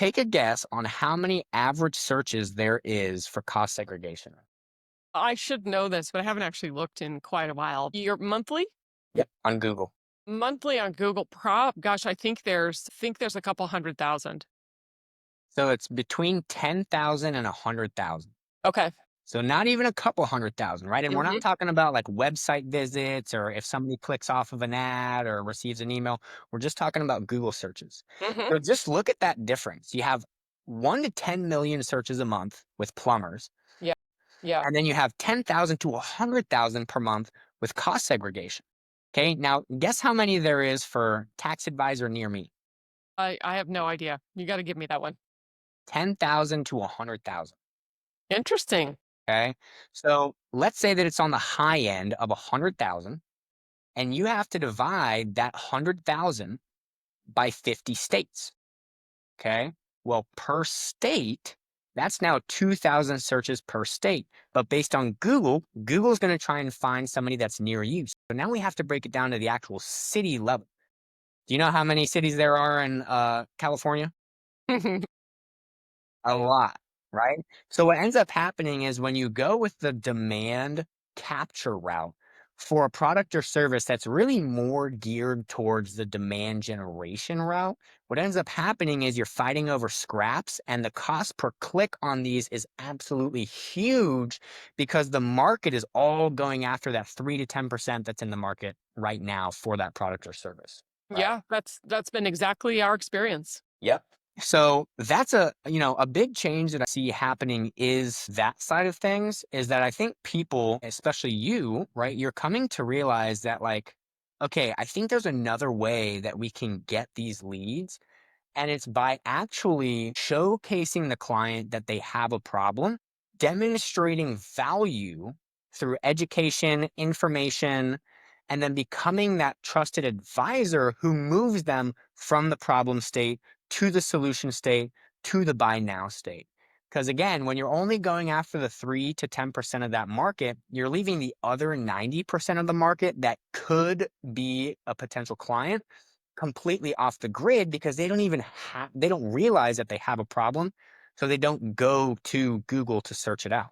Take a guess on how many average searches there is for cost segregation. I should know this, but I haven't actually looked in quite a while. Your monthly? Yep. On Google. Monthly on Google Prop, gosh, I think there's a couple 100,000. So it's between 10,000 and 100,000. Okay. So not even a couple 100,000, right? And we're not Mhm. talking about like website visits or if somebody clicks off of an ad or receives an email. We're just talking about Google searches. Mhm. So just look at that difference. You have 1 to 10 million searches a month with plumbers, Yeah. Yeah. and then you have 10,000 to 100,000 per month with cost segregation. Okay. Now, guess how many there is for tax advisor near me? I have no idea. You gotta give me that one. 10,000 to 100,000. Interesting. Okay. So let's say that it's on the high end of 100,000 and you have to divide that 100,000 by 50 states. Okay. Well, per state, that's now 2,000 searches per state. But based on Google, Google's going to try and find somebody that's near you. So now we have to break it down to the actual city level. Do you know how many cities there are in California? A lot, right? So what ends up happening is when you go with the demand capture route for a product or service that's really more geared towards the demand generation route, what ends up happening is you're fighting over scraps and the cost per click on these is absolutely huge because the market is all going after that 3 to 10% that's in the market right now for that product or service. Right. Yeah, that's been exactly our experience. Yep. So that's a big change that I see happening is that side of things is that I think people, especially you, right, you're coming to realize that like, okay, I think there's another way that we can get these leads. And it's by actually showcasing the client that they have a problem, demonstrating value through education, information, and then becoming that trusted advisor who moves them from the problem state to the solution state to the buy now state. Because again, when you're only going after the 3 to 10% of that market, you're leaving the other 90% of the market that could be a potential client completely off the grid because they don't realize that they have a problem, so they don't go to Google to search it out.